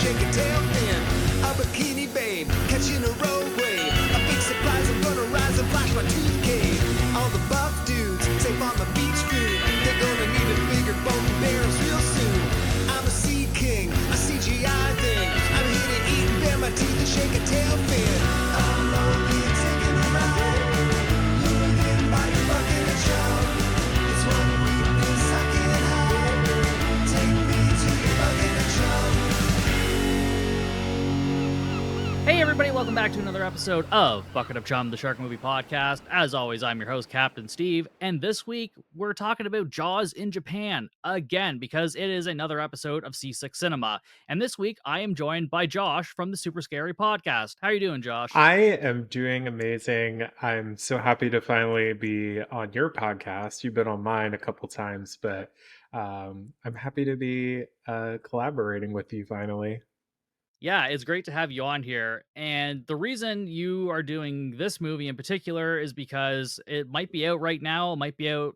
shake a tail fin. A bikini babe, catching a road wave. A big surprise, I'm gonna rise and flash my tooth cane. All the buff dudes, safe on the beach food. They're gonna need a bigger boat and barrels real soon. I'm a sea king, a CGI thing. I'm here to eat and bare my teeth and shake a tail fin. I'm lonely and taking a ride. Lured in by your bucket of chum. It's one weakness I can't hide. Take me to your bucket of chum. Hey everybody, welcome back to another episode of Bucket of Chum, the Shark Movie Podcast. As always, I'm your host, Captain Steve, and this week we're talking about Jaws in Japan, again, because it is another episode of Seasick Cinema. And this week, I am joined by Josh from the Super Scary Podcast. How are you doing, Josh? I am doing amazing. I'm so happy to finally be on your podcast. You've been on mine a couple times, but I'm happy to be collaborating with you finally. Yeah, it's great to have you on here. And the reason you are doing this movie in particular is because it might be out right now, it might be out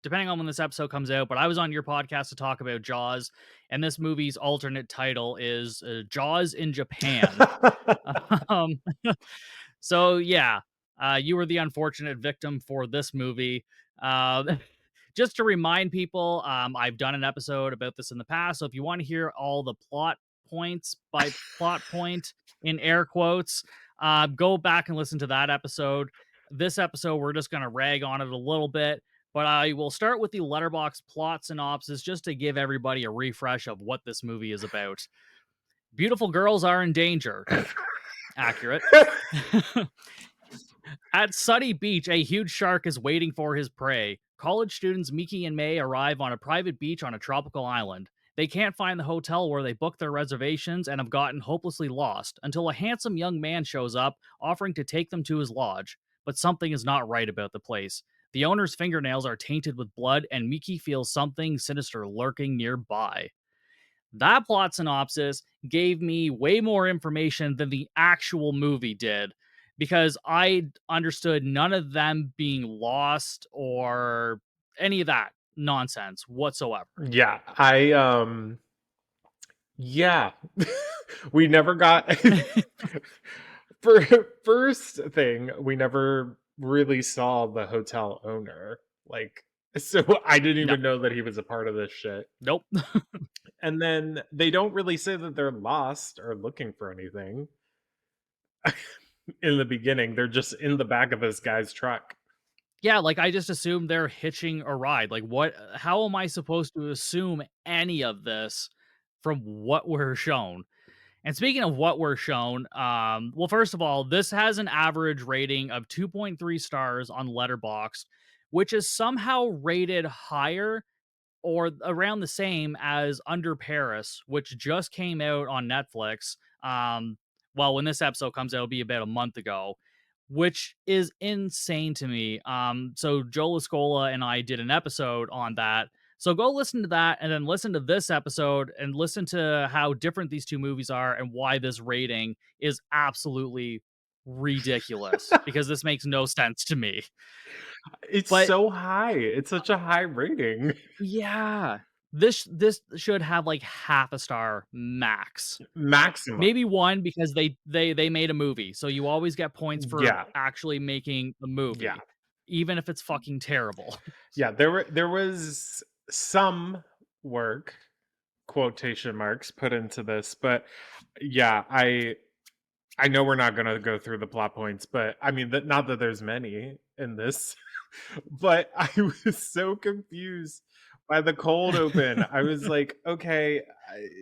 depending on when this episode comes out. But I was on your podcast to talk about Jaws, and this movie's alternate title is Jaws in Japan. um, so, yeah, you were the unfortunate victim for this movie. Uh, just to remind people, I've done an episode about this in the past. So if you want to hear all the plot points by plot point in air quotes, go back and listen to that episode. This episode, we're just going to rag on it a little bit, but I will start with the Letterboxd plot synopsis just to give everybody a refresh of what this movie is about. Beautiful girls are in danger. Accurate. At Sunny Beach, a huge shark is waiting for his prey. College students Miki and May arrive on a private beach on a tropical island. They can't find the hotel where they booked their reservations and have gotten hopelessly lost until a handsome young man shows up, offering to take them to his lodge. But something is not right about the place. The owner's fingernails are tainted with blood, and Miki feels something sinister lurking nearby. That plot synopsis gave me way more information than the actual movie did, because I understood none of them being lost or any of that nonsense whatsoever. Yeah, yeah. We never got for first thing, we never really saw the hotel owner. Like, so I didn't No. even know that he was a part of this shit. Nope. And then they don't really say that they're lost or looking for anything. In the beginning, they're just in the back of this guy's truck. Yeah, like I just assumed they're hitching a ride. Like what how am I supposed to assume any of this from what we're shown? And speaking of what we're shown, well, first of all, this has an average rating of 2.3 stars on Letterboxd, which is somehow rated higher or around the same as Under Paris, which just came out on Netflix. Well, when this episode comes out, it'll be about a month ago, which is insane to me. So Joe Lascola and I did an episode on that. So go listen to that and then listen to this episode and listen to how different these two movies are and why this rating is absolutely ridiculous because this makes no sense to me. It's But so high. It's such a high rating. yeah, this should have like half a star max. Maximum. Maybe one because they made a movie. So you always get points for Yeah. actually making a movie. Yeah. Even if it's fucking terrible. Yeah, there was some work, quotation marks, put into this, but yeah, I know we're not gonna go through the plot points, but I mean that not that there's many in this, but I was so confused by the cold open. I was like, okay,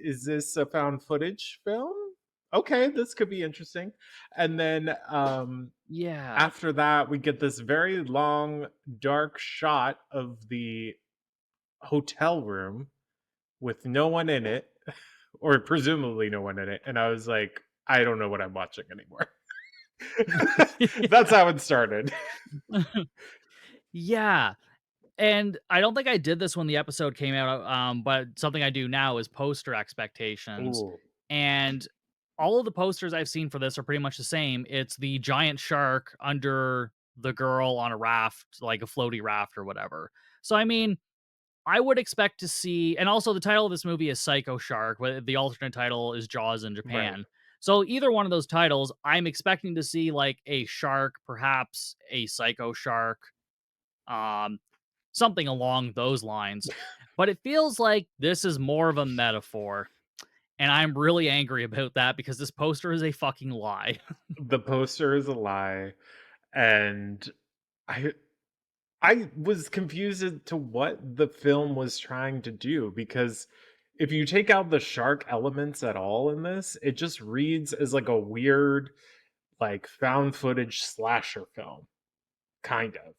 is this a found footage film? Okay, this could be interesting. And then Yeah. after that, we get this very long, dark shot of the hotel room with no one in it, or presumably no one in it. And I was like, I don't know what I'm watching anymore. That's how it started. Yeah. And I don't think I did this when the episode came out, but something I do now is poster expectations. Ooh. And all of the posters I've seen for this are pretty much the same. It's the giant shark under the girl on a raft, like a floaty raft or whatever. So, I mean, I would expect to see, and also the title of this movie is Psycho Shark, but the alternate title is Jaws in Right. Japan. So either one of those titles, I'm expecting to see like a shark, perhaps a psycho shark, um, something along those lines. But it feels like this is more of a metaphor, and I'm really angry about that because this poster is a fucking lie. The poster is a lie, and I I was confused as to what the film was trying to do because if you take out the shark elements at all in this, it just reads as like a weird, like found footage slasher film, kind of.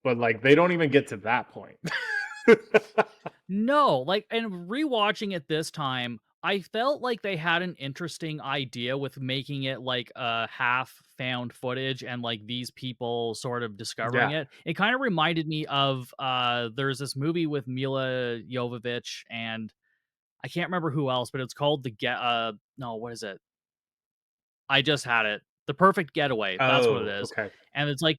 But like they don't even get to that point. No, like, and rewatching it this time, I felt like they had an interesting idea with making it like a half found footage and like these people sort of discovering Yeah. it. It kind of reminded me of there's this movie with Mila Jovovich and I can't remember who else, but it's called The Get no, what is it? I just had it. The Perfect Getaway, that's what it Oh, is, okay. and it's like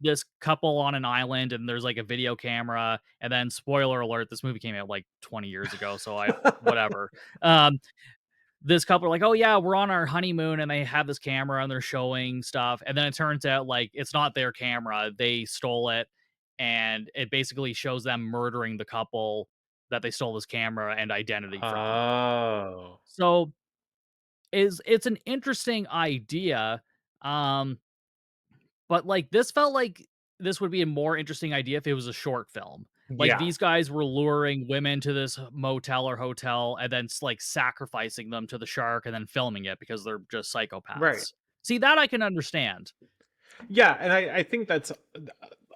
this couple on an island, and there's, like, a video camera, and then spoiler alert, this movie came out, like, 20 years ago, so I whatever. Um, this couple are like, "Oh, yeah, we're on our honeymoon," and they have this camera, and they're showing stuff, and then it turns out, like, it's not their camera, they stole it, and it basically shows them murdering the couple that they stole this camera and identity from. Oh. So it's an interesting idea, um, but, like, this felt like this would be a more interesting idea if it was a short film. Like, Yeah. these guys were luring women to this motel or hotel and then like, sacrificing them to the shark and then filming it because they're just Right. psychopaths. See, that I can understand. Yeah, and I think that's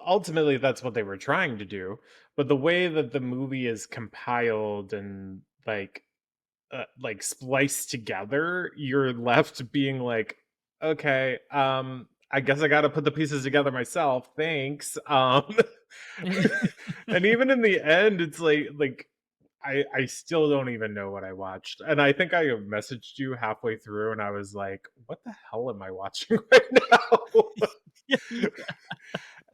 ultimately that's what they were trying to do. But the way that the movie is compiled and like spliced together, you're left being like, okay, I guess I got to put the pieces together myself. Thanks. And even in the end, it's like I still don't even know what I watched. And I think I messaged you halfway through and I was like, what the hell am I watching right now?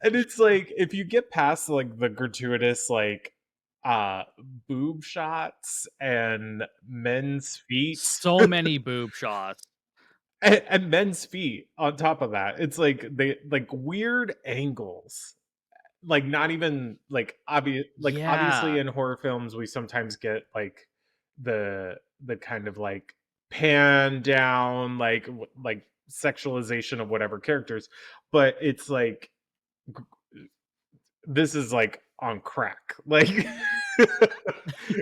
And it's like if you get past like the gratuitous like uh boob shots and men's feet So many boob shots. and men's feet on top of that, it's like they like weird angles, like not even like obvious, like obviously Yeah. in horror films we sometimes get like the kind of like pan down like like sexualization of whatever characters, but it's like this is like on crack. Like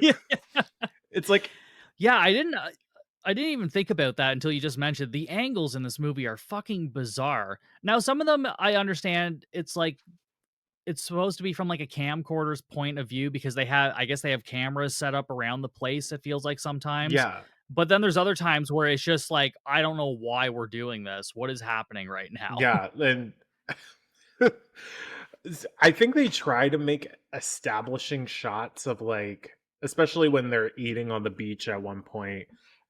Yeah. it's like Yeah, I didn't even think about that until you just mentioned the angles in this movie are fucking bizarre. Now, some of them I understand it's like it's supposed to be from like a camcorder's point of view because they have I guess they have cameras set up around the place, it feels like sometimes. yeah, But then there's other times where it's just like, I don't know why we're doing this. What is happening right now? yeah, and I think they try to make establishing shots of like, especially when they're eating on the beach at one point,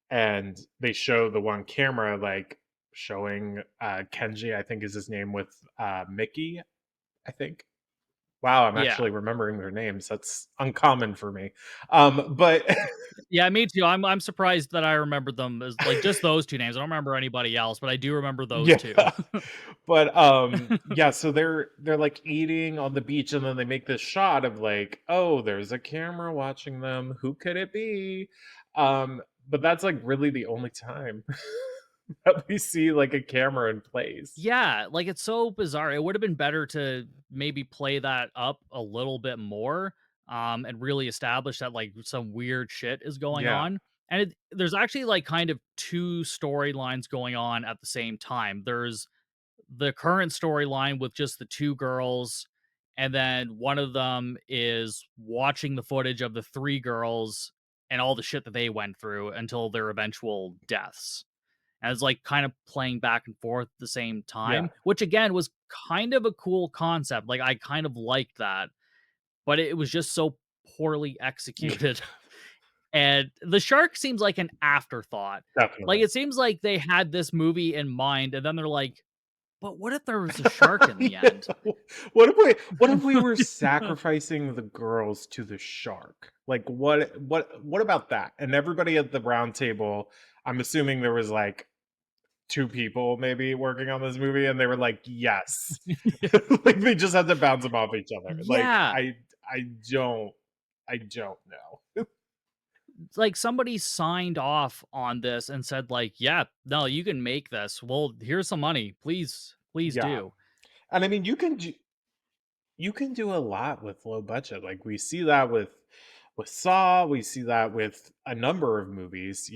and they show the one camera like showing Kenji, I think is his name, with Mickey, I think. Wow, I'm Yeah. actually remembering their names. That's uncommon for me. But Yeah, me too. I'm surprised that I remembered them as like just those two names. I don't remember anybody else, but I do remember those yeah. two. But yeah, so they're like eating on the beach and then they make this shot of like, oh, there's a camera watching them. Who could it be? But that's like really the only time that we see like a camera in place. Yeah, like, it's so bizarre. It would've been better to maybe play that up a little bit more, and really establish that, like, some weird shit is going Yeah. on, and there's actually, like, kind of 2 storylines going on at the same time. There's the current storyline with just the 2 girls, and then one of them is watching the footage of the 3 girls and all the shit that they went through until their eventual deaths as like kind of playing back and forth at the same Yeah. time, which again was kind of a cool concept. Like I kind of liked that, but it was just so poorly executed. And the shark seems like an afterthought. Like Definitely. it seems like they had this movie in mind and then they're like, But what if there was a shark in the Yeah. end? What if we were sacrificing the girls to the shark? Like what about that? And everybody at the round table, I'm assuming there was like two people maybe working on this movie, and they were like, yes. Like they just had to bounce them off each other. Like Yeah. I don't I don't know. It's like somebody signed off on this and said like, "Yeah, no, you can make this. Well, here's some money. Please Yeah. do." And I mean you can do a lot with low budget. Like we see that with Saw, we see that with a number of movies,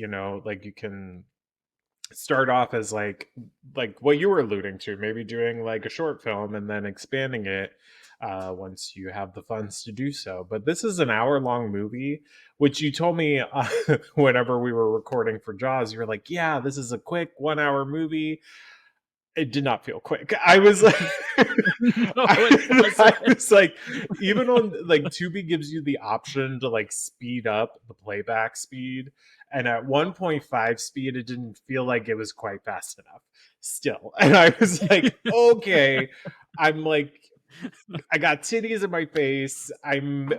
like you can start off as like what you were alluding to, maybe doing like a short film and then expanding it once you have the funds to do so. But this is an hour-long movie, which you told me whenever we were recording for Jaws, you were like, yeah, this is a quick 1 hour movie. It did not feel quick. I was like, No, it I wasn't. was like, even on like Tubi gives you the option to like speed up the playback speed, and at 1.5 speed, it didn't feel like it was quite fast enough. Still, and I was like, okay, I'm like, I got titties in my face. I'm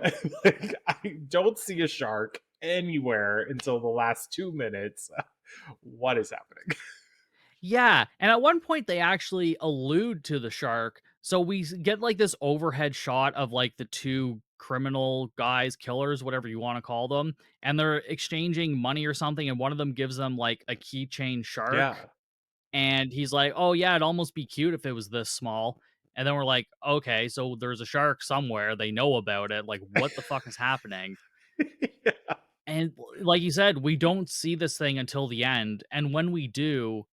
like, I don't see a shark anywhere until the last 2 minutes. What is happening? Yeah, and at one point they actually allude to the shark. So we get like this overhead shot of like the two criminal guys, killers, whatever you want to call them, and they're exchanging money or something, and one of them gives them like a keychain shark, Yeah. and he's like, "Oh yeah, it'd almost be cute if it was this small." And then we're like, "Okay, so there's a shark somewhere. They know about it. Like, what the fuck is happening?" Yeah. And like you said, we don't see this thing until the end, and when we do,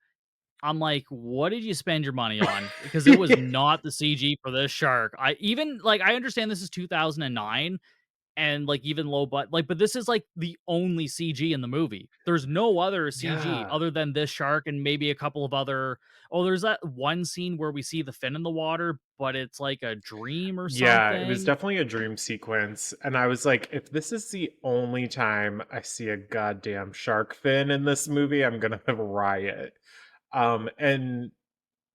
I'm like, "What did you spend your money on?" Because it was not the CG for this shark. I even like, I understand this is 2009 and, like, even low but this is, like, the only CG in the movie. There's no other CG Yeah. other than this shark and maybe a couple of other there's that one scene where we see the fin in the water, but it's like a dream or Yeah, it was something. definitely a dream sequence, and I was like, if this is the only time I see a goddamn shark fin in this movie, I'm gonna riot. And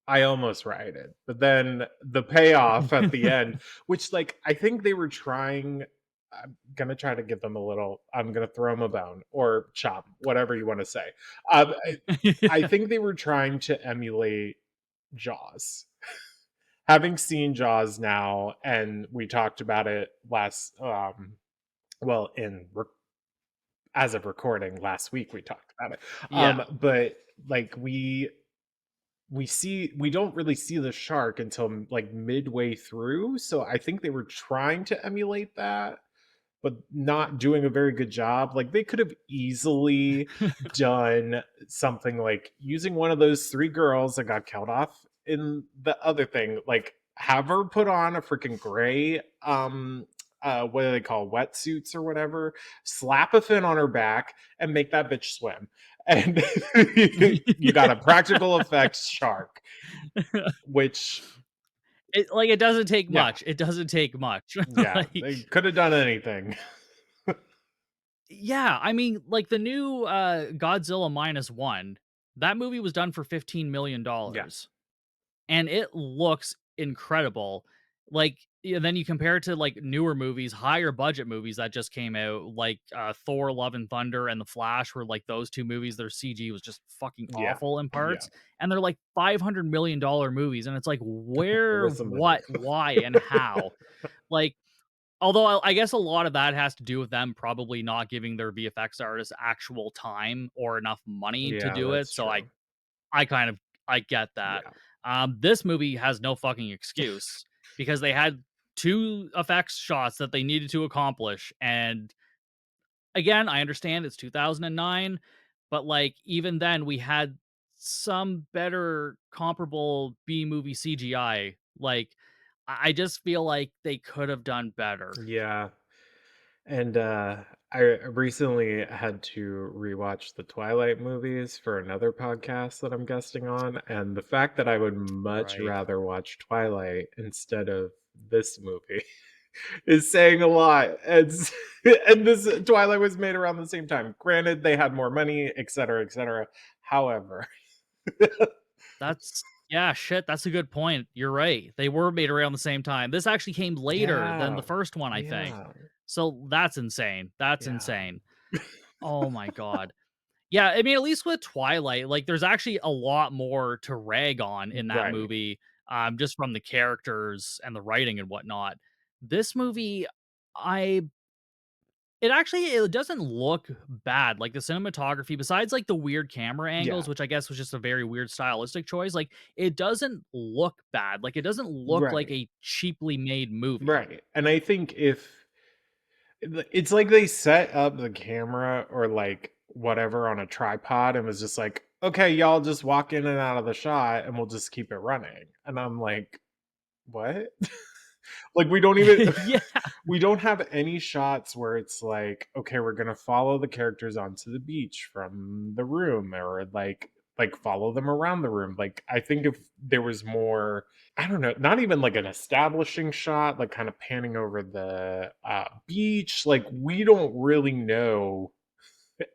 I almost rioted, but then the payoff at the end, which, like, I think they were trying. I'm gonna throw them a bone or chop, whatever you wanna say. I Yeah. think they were trying to emulate Jaws. Having seen Jaws now, and we talked about it last, well, as of recording last week, we talked about it. Yeah. But like we don't really see the shark until like midway through. So I think they were trying to emulate that, but not doing a very good job. Like they could have easily done something like using one of those three girls that got killed off in the other thing, like have her put on a freaking gray what do they call wetsuits or whatever, slap a fin on her back and make that bitch swim. And you got a practical effects shark, which It doesn't take yeah, much. It doesn't take much. yeah, they Like could have done anything. yeah, I mean, like the new Godzilla minus one, that movie was done for Yeah, $15 million and it looks incredible. Like, yeah, then you compare it to like newer movies, higher budget movies that just came out, like Thor: Love and Thunder and The Flash, were like those two movies. Their CG was just fucking yeah, awful in yeah. parts, and they're like $500 million movies, and it's like, where, Where's the money? what, why, and how? Like, although I guess a lot of that has to do with them probably not giving their VFX artists actual time or enough money to Yeah, do it. that's So I true. I kind of I get that. Yeah. This movie has no fucking excuse because they had two effects shots that they needed to accomplish, and again, I understand it's 2009, but like even then, we had some better comparable B movie CGI. Like I just feel like they could have done better. Yeah. And I recently had to rewatch the Twilight movies for another podcast that I'm guesting on, and the fact that I would much Right. rather watch Twilight instead of this movie is saying a lot. And this Twilight was made around the same time. Granted, they had more money, etc., etc. However, That's Yeah, shit, that's a good point. You're right. They were made around the same time. This actually came later than Yeah. the first one, I think. Yeah. So that's insane. That's Yeah. insane. Oh my god. Yeah, I mean, at least with Twilight, like, there's actually a lot more to rag on in that Right. movie, just from the characters and the writing and whatnot. This movie, I it doesn't look bad. Like the cinematography, besides like the weird camera angles, Yeah. which I guess was just a very weird stylistic choice, like it doesn't look bad. Like it doesn't look like Right. a cheaply made movie. Right. And I think if it's like they set up the camera or like whatever on a tripod and was just like, okay, y'all just walk in and out of the shot and we'll just keep it running. And I'm like, what? Like we don't even Yeah. we don't have any shots where it's like, okay, we're gonna follow the characters onto the beach from the room or like follow them around the room. Like I think if there was more, I don't know, not even like an establishing shot, like kind of panning over the beach. Like we don't really know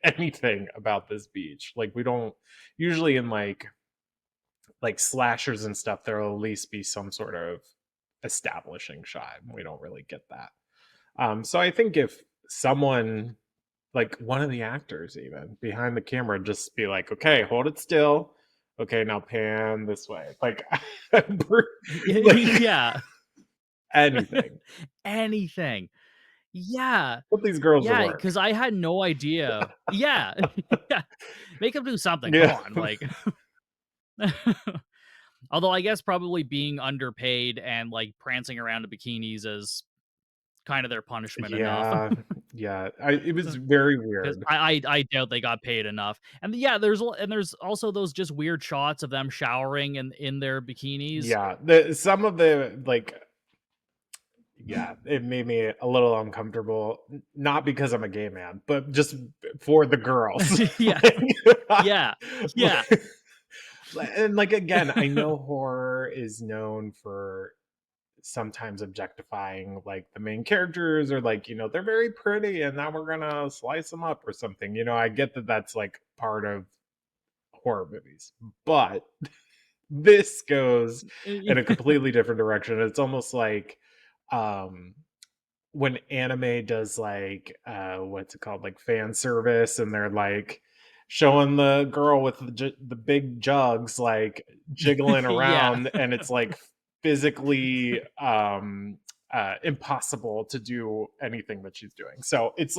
anything about this beach. Like we don't usually in like slashers and stuff, there'll at least be some sort of establishing shot. We don't really get that. So I think if someone like one of the actors even behind the camera just be like, okay, hold it still. Okay, now pan this way. Like like Yeah. anything. Anything. Yeah. Put these girls to Yeah, work. because I had no idea. Yeah. Yeah. Make them do something. Come Yeah. on. Like although I guess probably being underpaid and like prancing around in bikinis is kind of their punishment enough. Yeah. Yeah. It was very Because weird. I doubt they got paid enough. And yeah, there's also those just weird shots of them showering in their bikinis. Yeah. The some of the like yeah, it made me a little uncomfortable, not because I'm a gay man, but just for the girls. Yeah. Yeah. Yeah. Like and, like, again, I know horror is known for sometimes objectifying, like, the main characters or, like, they're very pretty and now we're gonna slice them up or something, I get that that's, like, part of horror movies, but this goes in a completely different direction. It's almost like, um when anime does like what's it called, like fan service, and they're like showing the girl with the big jugs like jiggling Yeah. around and it's like physically impossible to do anything that she's doing. So it's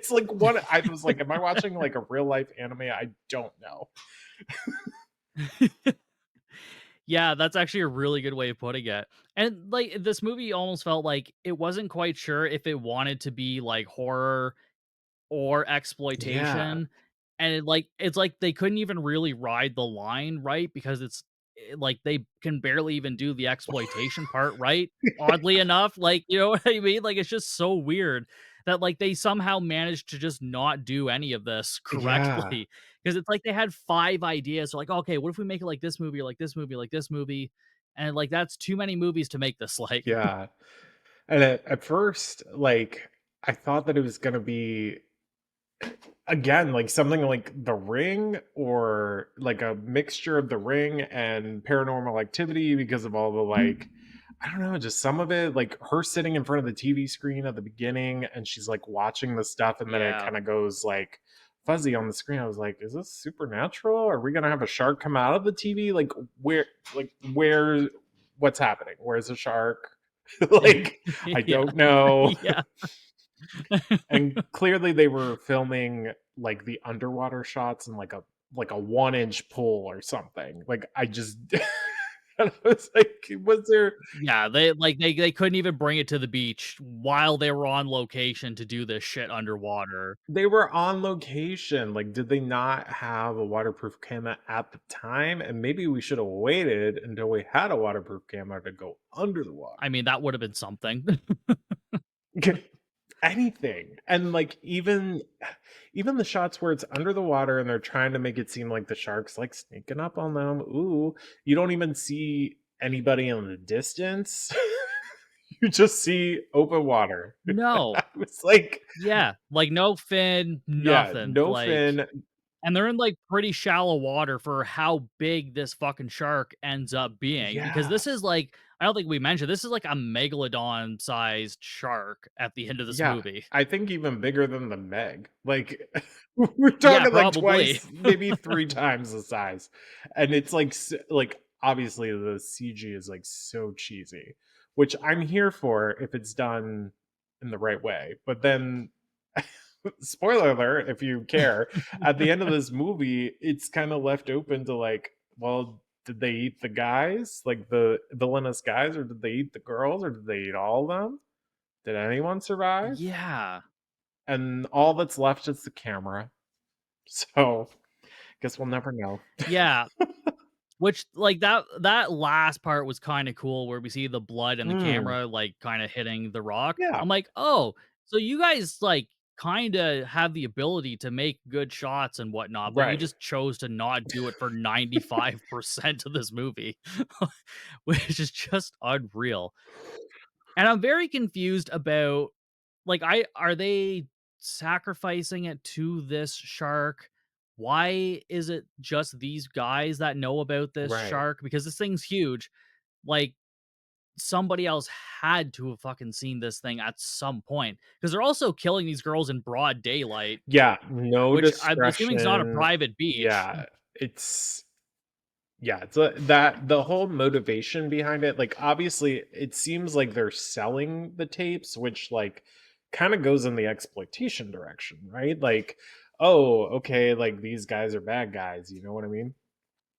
like what I was like, am I watching like a real life anime? I don't know. Yeah, that's actually a really good way of putting it. And like this movie almost felt like it wasn't quite sure if it wanted to be like horror or Yeah. exploitation, and it's like they couldn't even really ride the line right because like they can barely even do the exploitation part right, oddly enough, like, you know what I mean? Like, it's just so weird that, like, they somehow managed to just not do any of this Yeah. correctly because it's like they had 5 ideas. They're like, "Okay, what if we make it like this movie, or like this movie, like this movie?" And, like, that's too many movies to make this like. Yeah. And at first, like, I thought that it was gonna be again, like something like The Ring or like a mixture of The Ring and Paranormal Activity because of all the like I don't know, just some of it, like her sitting in front of the TV screen at the beginning and she's like watching the stuff and then it Yeah. kind of goes like fuzzy on the screen. I was like, is this supernatural? Are we gonna have a shark come out of the TV? Like where what's happening? Where's the shark? Like, I Yeah. don't know. Yeah. And clearly they were filming like the underwater shots in like a 1-inch pool or something. Like I just I was like, was there Yeah, they couldn't even bring it to the beach while they were on location to do this shit underwater. they were on location. Like, did they not have a waterproof camera at the time? And maybe we should have waited until we had a waterproof camera to go under the water. I mean, that would have been something. Anything. And like even the shots where it's under the water and they're trying to make it seem like the shark's like sneaking up on them. Ooh, you don't even see anybody in the distance. You just see open water. No. I was like, Yeah, like, no fin, yeah, nothing, no like fin. And they're in, like, pretty shallow water for how big this fucking shark ends up being, because Yeah. this is, like, I don't think we mentioned, this is like a megalodon-sized shark at the end of this Yeah, movie. I think even bigger than the Meg. Like, we're Yeah, talking like probably. twice, maybe 3 times the size, and it's like, obviously, the CG is, like, so cheesy, which I'm here for if it's done in the right way, but then spoiler alert, if you care, at the end of this movie, it's kinda left open to, like, well, did they eat the guys? Like, the villainous guys, or did they eat the girls, or did they eat all of them? Did anyone survive? Yeah. And all that's left is the camera. So, guess we'll never know. Yeah. Which, like, that last part was kinda cool where we see the blood and the Mm, camera, like, kinda hitting the rock. yeah, I'm like, "Oh, so you guys, like, kinda have the ability to make good shots and whatnot, but you right. just chose to not do it for 95% of this movie," which is just unreal. And I'm very confused about, like, I are they sacrificing it to this shark? Why is it just these guys that know about this Right. shark? Because this thing's huge. Like, somebody else had to have fucking seen this thing at some point, because 'cause they're also killing these girls in broad daylight, Yeah, no which I'm assuming is not a discretion. private beach. Yeah, it's yeah, it's a that the whole motivation behind it, like, obviously, it seems like they're selling the tapes, which, like, kinda goes in the exploitation direction, right? Like, "Oh, okay, like, these guys are bad guys," you know what I mean?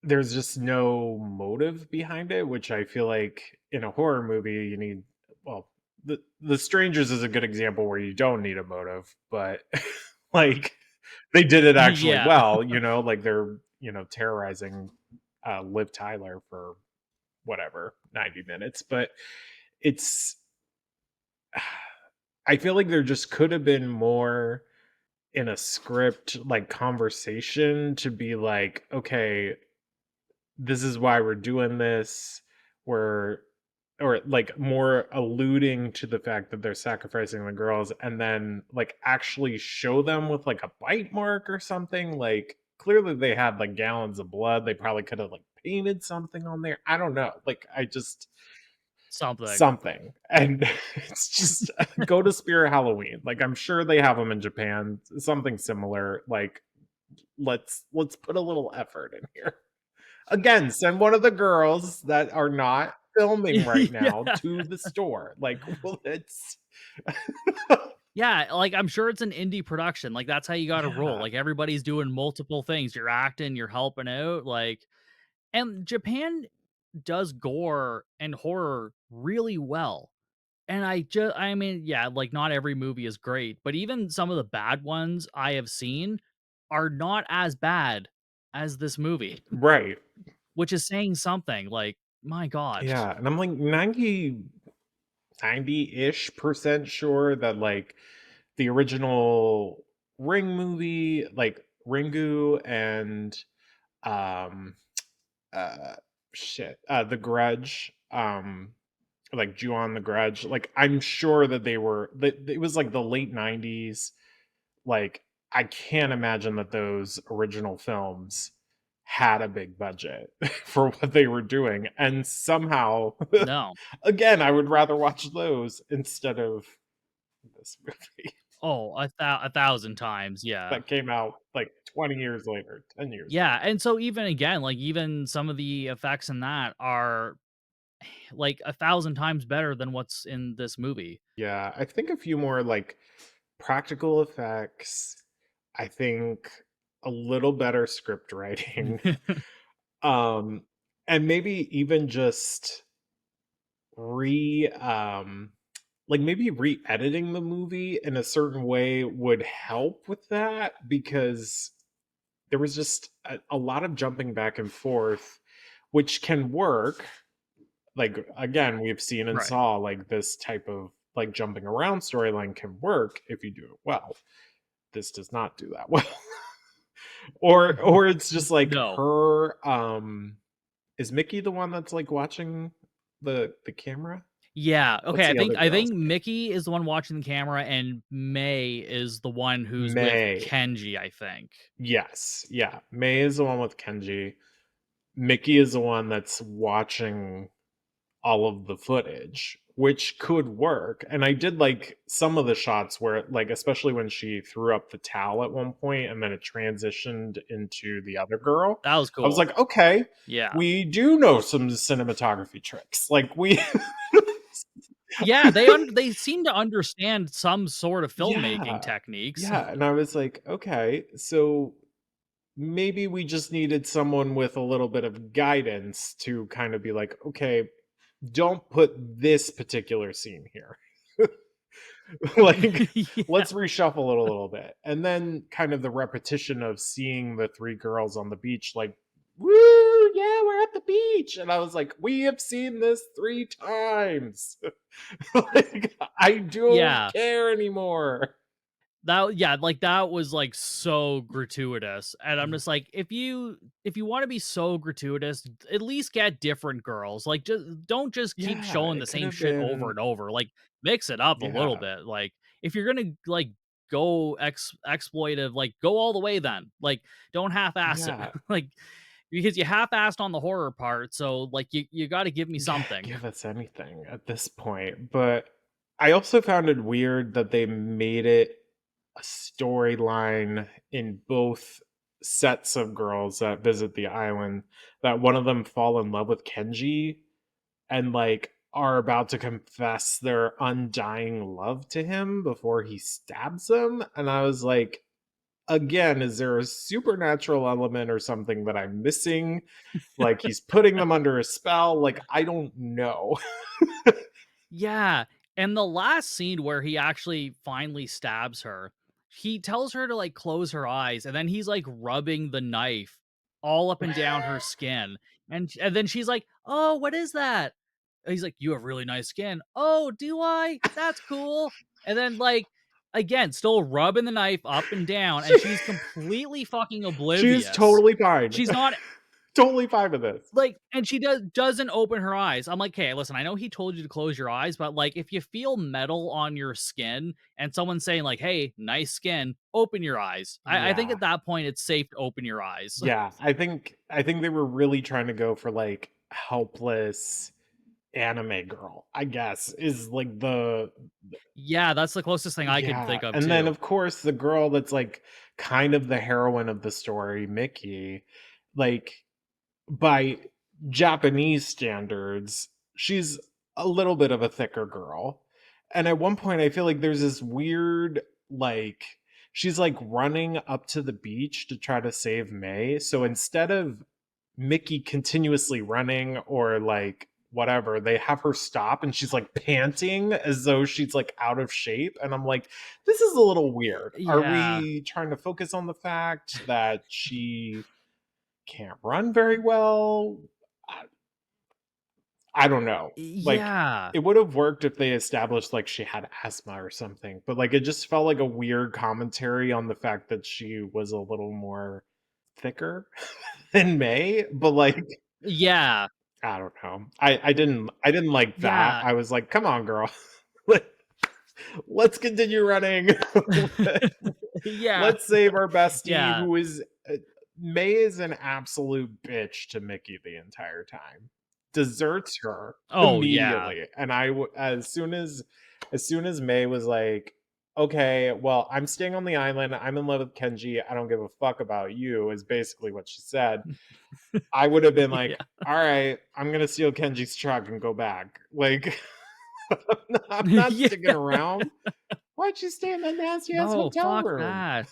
There's just no motive behind it, which I feel like in a horror movie you need. Well, The Strangers is a good example where you don't need a motive, but like they did it actually Yeah. well, like they're, terrorizing Liv Tyler for whatever, 90 minutes, but it's I feel like there just could have been more in a script, like conversation to be like, okay, this is why we're doing this. We're or like more alluding to the fact that they're sacrificing the girls, and then like actually show them with like a bite mark or something. Like clearly they had like gallons of blood. They probably could have like painted something on there. I don't know. Like I just Something. something. And it's just go to Spirit Halloween. Like I'm sure they have them in Japan, something similar. Like let's put a little effort in here. Again, send one of the girls that are not filming right now Yeah. to the store. Like, well, it's Yeah, like, I'm sure it's an indie production, like, that's how you gotta roll, yeah, like, everybody's doing multiple things, you're acting, you're helping out, like, and Japan does gore and horror really well, and I mean, yeah, like, not every movie is great, but even some of the bad ones I have seen are not as bad as this movie, right. which is saying something, like, my god. Yeah, and I'm like 90-ish% sure that like the original Ring movie, like Ringu and um uh The Grudge, like Ju-on the Grudge, like I'm sure that it was like the late 90s. Like, I can't imagine that those original films had a big budget for what they were doing, and somehow, No. again, I would rather watch those instead of this movie Oh, 1,000 times, yeah. that came out, like, 20 years later, 10 years Yeah, later. and so even again, like, even some of the effects in that are, like, 1,000 times better than what's in this movie. Yeah, I think a few more, like, practical effects, I think a little better script writing, um, and maybe even just re like maybe re-editing the movie in a certain way would help with that, because there was just a lot of jumping back and forth, which can work. Like again, we've seen and Right. saw like this type of like jumping around storyline can work if you do it well. This does not do that well. Or it's just like No. her is Mickey the one that's like watching the camera? Yeah, What's okay, I the think other I girl's think name? Mickey is the one watching the camera, and May is the one who's with May. Kenji, I think. Yes, yeah. May is the one with Kenji. Mickey is the one that's watching all of the footage, which could work. And I did like some of the shots where, like, especially when she threw up the towel at one point and then it transitioned into the other girl. That was I was cool. like, okay, Yeah. we do know some cinematography tricks. Like, we, Yeah, they seem to understand some sort of filmmaking yeah, techniques. yeah. And I was like, okay, so maybe we just needed someone with a little bit of guidance to kind of be like, okay, don't put this particular scene here. Like, Yeah. let's reshuffle it a little bit. And then kind of the repetition of seeing the three girls on the beach, like, woo, yeah, we're at the beach. And I was like, we have seen this 3 times. Like, I don't Yeah. care anymore. That yeah, like, that was, like, so gratuitous, and I'm just like, if you wanna be so gratuitous, at least get different girls, like, just don't just keep Yeah, showing the it could same have shit over been, and over, like, mix it up a little yeah, bit, like, if you're gonna, like, go exploitive, like, go all the way then, like, don't half-ass it, yeah. like, because you half-assed on the horror part, so, like, you gotta give me Yeah, something. give us anything at this point. But I also found it weird that they made it a storyline in both sets of girls that visit the island, that one of them fall in love with Kenji and like are about to confess their undying love to him before he stabs them. And I was like, again, is there a supernatural element or something that I'm missing? Like he's putting them under a spell? Like, I don't know. Yeah, and the last scene where he actually finally stabs her, he tells her to, like, close her eyes, and then he's, like, rubbing the knife all up and down her skin, and then she's like, "Oh, what is that?" And he's like, "You have really nice skin." "Oh, do I? That's cool." And then, like, again, still rubbing the knife up and down, and she, she's completely fucking she is oblivious. totally fine. She's not Totally fine with this. like, and she doesn't open her eyes. I'm like, "Okay, listen, I know he told you to close your eyes, but, like, if you feel metal on your skin and someone's saying, like, 'Hey, nice skin,' open your eyes." I think Yeah. at that point, it's safe to open your eyes. Yeah. I think they were really trying to go for like helpless anime girl, I guess, is like the Yeah, that's the closest thing I could yeah. think of And then too. of course the girl that's like kind of the heroine of the story, Mickey, like by Japanese standards, she's a little bit of a thicker girl. And at one point, I feel like there's this weird, like, she's like running up to the beach to try to save May. So instead of Mickey continuously running or like whatever, they have her stop and she's like panting as though she's like out of shape. And I'm like, this is a little weird. Are Yeah. we trying to focus on the fact that she can't run very well? I, I don't know. Like, Yeah. it would have worked if they established like she had asthma or something, but like it just felt like a weird commentary on the fact that she was a little more thicker than May. But like, Yeah. I don't know. I didn't like that. Yeah. I was like, come on, girl. Let- Let's continue running. Yeah. Let's save our bestie Yeah. who is May is an absolute bitch to Mickey the entire time. Deserts her Oh, yeah. immediately. And as soon as May was like, "Okay, well, I'm staying on the island. I'm in love with Kenji. I don't give a fuck about you," is basically what she said. I would have been Yeah. like, "All right, I'm going to steal Kenji's truck and go back." Like I'm not Yeah. sticking around. Why'd you stay in that nasty ass No, hotel fuck room? that.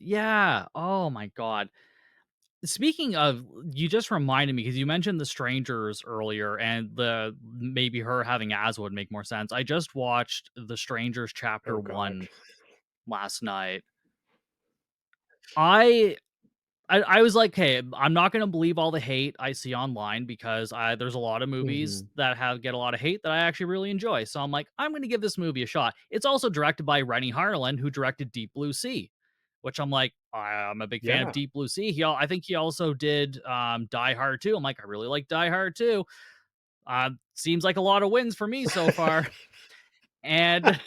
Yeah. Oh my god. Speaking of, you just reminded me because you mentioned The Strangers earlier, and the maybe her having asthma would make more sense. I just watched The Strangers Chapter Oh god. 1 last night. I I was like, "Hey, I'm not gonna believe all the hate I see online because there's a lot of movies Mhm. that have get a lot of hate that I actually really enjoy." So I'm like, "I'm gonna give this movie a shot." It's also directed by Rennie Harlan, who directed Deep Blue Sea, which I'm like, I'm a big fan of Yeah. Deep Blue Sea. I think he also did Die Hard too. I'm like, I really like Die Hard too. Seems like a lot of wins for me so far. And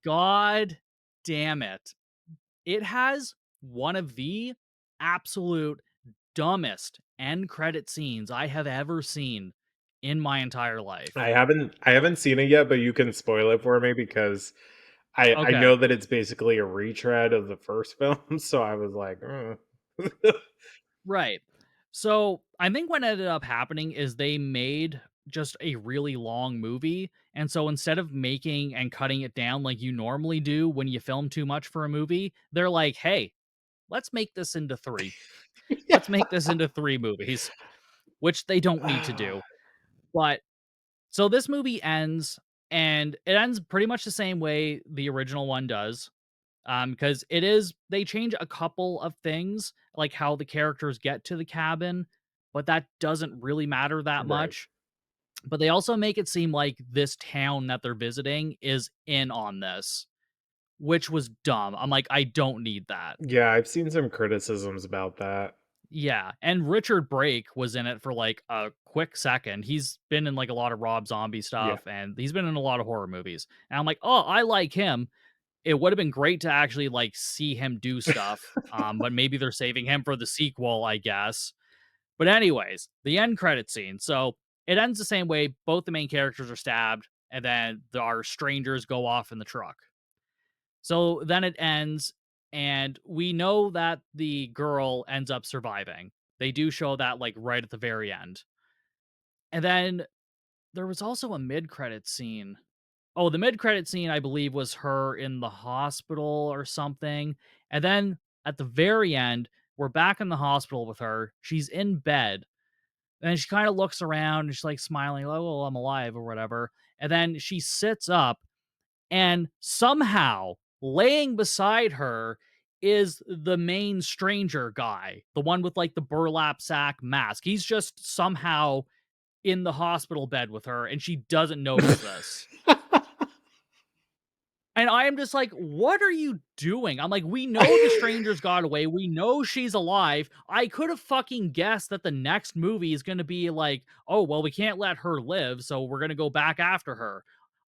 god damn it. It has one of the absolute dumbest end credit scenes I have ever seen in my entire life. I haven't seen it yet, but you can spoil it for me because I Okay. know that it's basically a retread of the first film, so I was like, "Mm." Right. So I think what ended up happening is they made just a really long movie. And so instead of making and cutting it down like you normally do when you film too much for a movie, they're like, hey, let's make this into three. Yeah. Let's make this into three movies, which they don't need to Ah, do. But so this movie ends, and it ends pretty much the same way the original one does. Because it is they change a couple of things, like how the characters get to the cabin, but that doesn't really matter that right. much. But they also make it seem like this town that they're visiting is in on this, which was dumb. I'm like, I don't need that. Yeah, I've seen some criticisms about that. Yeah, and Richard Brake was in it for like a quick second. He's been in like a lot of Rob Zombie Yeah. stuff, and he's been in a lot of horror movies. And I'm like, oh, I like him. It would have been great to actually, like, see him do stuff, but maybe they're saving him for the sequel, I guess. But anyways, the end credit scene. So, it ends the same way, both the main characters are stabbed, and then our strangers go off in the truck. So, then it ends, and we know that the girl ends up surviving. They do show that, like, right at the very end. And then there was also a mid-credit scene. Oh, the mid-credit scene, I believe, was her in the hospital or something, and then at the very end, we're back in the hospital with her. She's in bed, and she kinda looks around, and she's, like, smiling, like, "Oh, I'm alive," or whatever, and then she sits up, and somehow, laying beside her is the main stranger guy, the one with, like, the burlap sack mask. He's just somehow in the hospital bed with her, and she doesn't notice this. And I am just like, "What are you doing?" I'm like, "We know the strangers got away. We know she's alive. I could have fucking guessed that the next movie is gonna be like, oh, well, we can't let her live, so we're gonna go back after her.'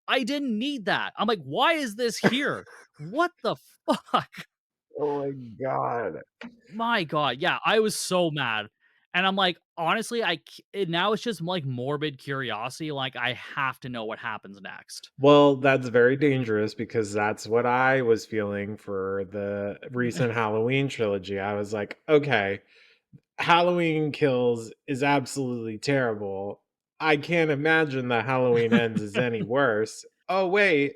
I didn't need that. I'm like, "Why is this here? What the fuck?" Oh my god. My god, yeah, I was so mad. And I'm like, honestly, now it's just like morbid curiosity, like, I have to know what happens next. Well, that's very dangerous because that's what I was feeling for the recent Halloween trilogy. I was like, "Okay, Halloween Kills is absolutely terrible. I can't imagine that Halloween Ends is any worse. Oh, wait."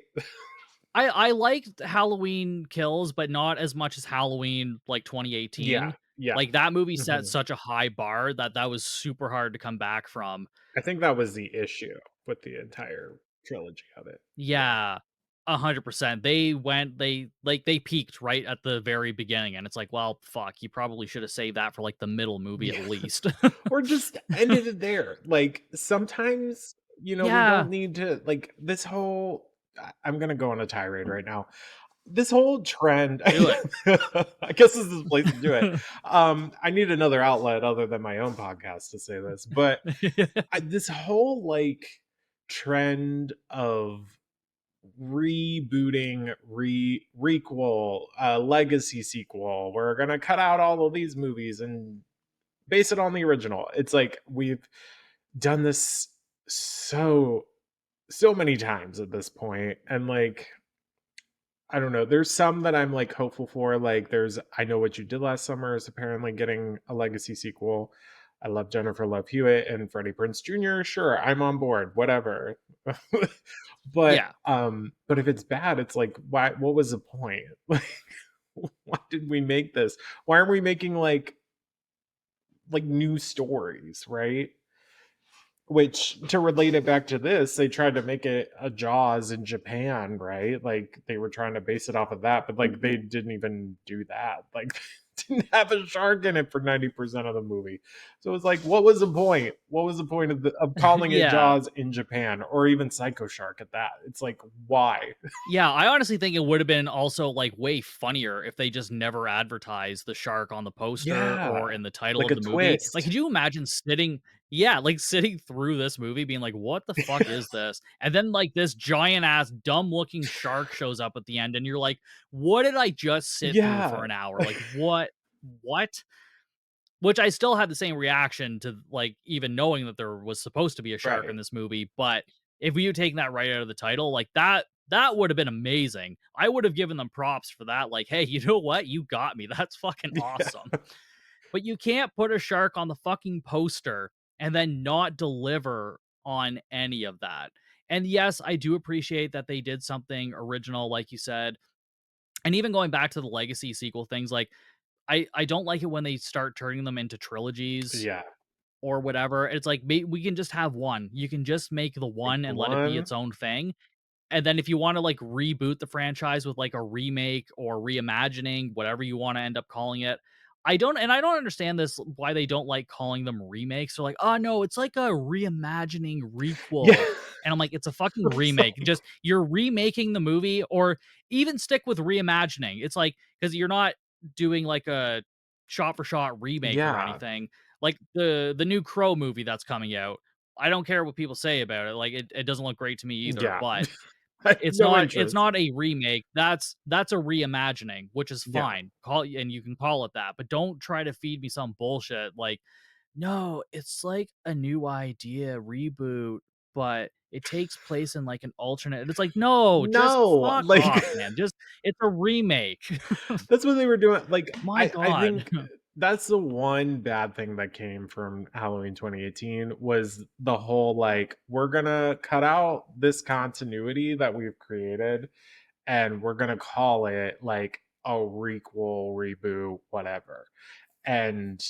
I liked Halloween Kills, but not as much as Halloween, like, Yeah, 2018. yeah. Like, that movie set Mhm. such a high bar that that was super hard to come back from. I think that was the issue with the entire trilogy of it. Yeah. Yeah, 100%. They peaked right at the very beginning, and it's like, "Well, fuck, you probably should have saved that for, like, the middle movie at Yeah. least." Or just ended it there. Like, sometimes, we Yeah, don't need to like, this whole I'm gonna go on a tirade right now. This whole trend do it. I guess this is the place to do it. I need another outlet other than my own podcast to say this, but this whole, like, trend of rebooting, requel, legacy sequel, we're gonna cut out all of these movies and base it on the original. It's like we've done this so many times at this point, and like I don't know. There's some that I'm like hopeful for. Like there's I Know What You Did Last Summer is apparently getting a legacy sequel. I love Jennifer Love Hewitt and Freddie Prinze Jr. Sure, I'm on board. Whatever. Yeah. But if it's bad, it's like why what was the point? Like why did we make this? Why aren't we making like new stories, right? Which to relate it back to this, they tried to make it a Jaws in Japan, right? Like they were trying to base it off of that, but like they didn't even do that. Like didn't have a shark in it for 90% of the movie. So it's like, what was the point? What was the point of calling it Yeah. Jaws in Japan or even Psycho Shark at that? It's like, why? Yeah, I honestly think it would have been also, like, way funnier if they just never advertised the shark on the poster Yeah. or in the title Like of a the movie. Like, twist. could you imagine sitting Yeah, like, sitting through this movie being like, "What the fuck is this?" And then, like, this giant ass dumb looking shark shows up at the end, and you're like, "What did I just sit through Yeah. for an hour? Like, what? What?" Which I still had the same reaction to, like, even knowing that there was supposed to be a shark in Right. this movie, but if you had taken that right out of the title, like, that would have been amazing. I would have given them props for that, like, "Hey, you know what? You got me. That's fucking Yeah. awesome." But you can't put a shark on the fucking poster and then not deliver on any of that. And yes, I do appreciate that they did something original, like you said. And even going back to the legacy sequel things, like I don't like it when they start turning them into trilogies Yeah. or whatever. It's like we can just have one. You can just make the Like one the and let it be one. its own thing, and then if you wanna, like, reboot the franchise with, like, a remake or reimagining, whatever you wanna end up calling it, I don't understand this why they don't like calling them remakes. They're like, "Oh, no, it's like a reimagining Yeah. requel." And I'm like, "It's a fucking I'm remake. sorry. Just you're remaking the movie or even stick with reimagining." It's like because 'cause you're not doing, like, a shot for shot remake or Yeah. anything. Like, the new Crow movie that's coming out, I don't care what people say about it, like, it doesn't look great to me either, Yeah. but I have no it's interest. not a remake, that's a reimagining, which is Yeah. fine. Call and you can call it that, but don't try to feed me some bullshit like, "No, it's like a new idea, reboot, but it takes place in, like, an alternate." And it's like, "No, just No, fuck like off, man. Just it's a remake." that's what they were doing. Like, My I god. think that's the one bad thing that came from Halloween 2018 was the whole like, we're gonna cut out this continuity that we've created and we're gonna call it like a requel, reboot, whatever. And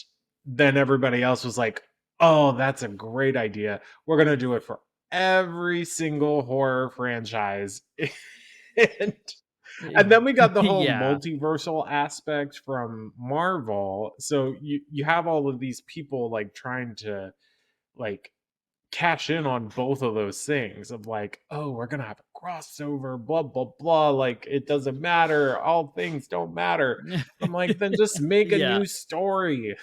then everybody else was like, "Oh, that's a great idea. We're gonna do it for every single horror franchise." and and then we got the whole Yeah. multiversal aspect from Marvel. So you have all of these people like trying to like cash in on both of those things of like, oh, we're gonna have a crossover, blah blah blah. Like it doesn't matter, all things don't matter. I'm like, then just make a Yeah, new story.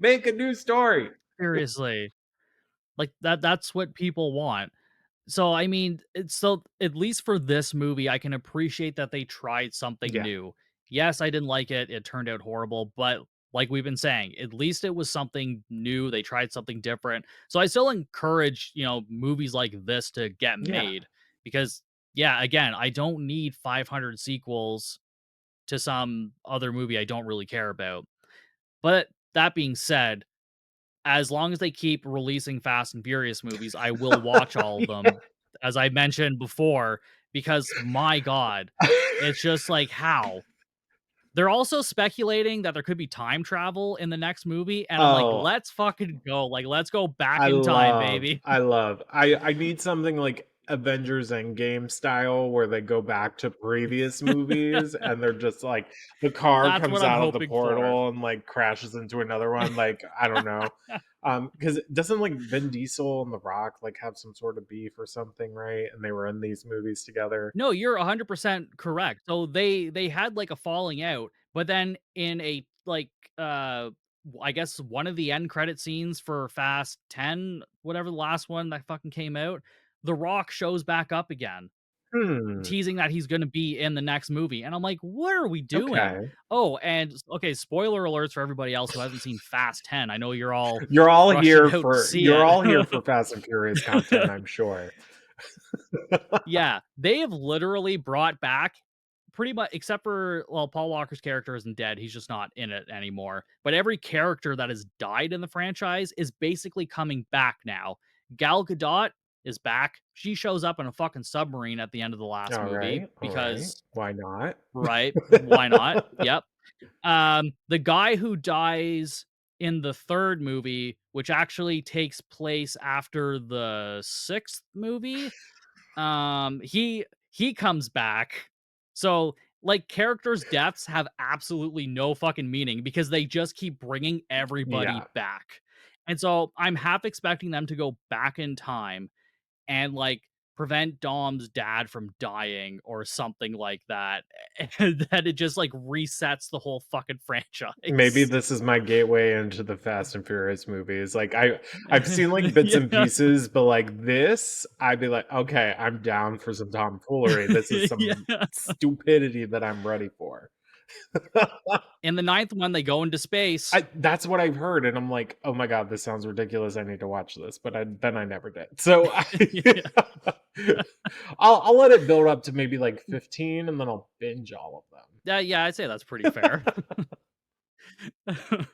Make a new story. seriously. Like, that's what people want. So, I mean, it's so at least for this movie, I can appreciate that they tried something Yeah. new. Yes, I didn't like it. It turned out horrible, but like we've been saying, at least it was something new. They tried something different. So I still encourage, movies like this to get Yeah. made because yeah, again, I don't need 500 sequels to some other movie I don't really care about. But that being said, as long as they keep releasing Fast and Furious movies, I will watch all of Yeah. them, as I mentioned before, because my god, it's just like, how? They're also speculating that there could be time travel in the next movie, and I'm like, Oh, "Let's fucking go, like, let's go back I in time, love, baby." I love. I need something like Avengers Endgame style where they go back to previous movies and they're just like the car That's what comes I'm out of the hoping for. portal and like crashes into another one. Like, I don't know. Because doesn't like Vin Diesel and The Rock like have some sort of beef or something, right? And they were in these movies together. No, you're 100% correct. So they had, like, a falling out, but then in a, like, I guess one of the end credit scenes for Fast 10, whatever the last one that fucking came out, The Rock shows back up again, Hmm. teasing that he's gonna be in the next movie, and I'm like, "What are we doing?" Okay. Oh, and okay, spoiler alerts for everybody else who hasn't seen Fast 10. I know you're all rushing out to see You're it. all here for Fast and Furious content, I'm sure. Yeah, they have literally brought back pretty much except for well, Paul Walker's character isn't dead, he's just not in it anymore. But every character that has died in the franchise is basically coming back now. Gal Gadot is back. She shows up in a fucking submarine at the end of the last All movie right. All right. because Why not? right, why not? Yep. The guy who dies in the third movie, which actually takes place after the sixth movie, he comes back. So, like, characters' deaths have absolutely no fucking meaning because they just keep bringing everybody Yeah. back. And so I'm half expecting them to go back in time and, like, prevent Dom's dad from dying or something like that, and then it just, like, resets the whole fucking Maybe franchise. this is my gateway into the Fast and Furious movies. Like I've seen like bits and Yeah. pieces, but like this, I'd be like, okay, I'm down for some tomfoolery. This is some Yeah. stupidity that I'm ready for. In the ninth one, they go into space. That's what I've heard, and I'm like, oh my god, this sounds ridiculous. I need to watch this, but I never did. So Yeah. I'll let it build up to maybe like 15, and then I'll binge all of Yeah, I'd say that's pretty fair. them.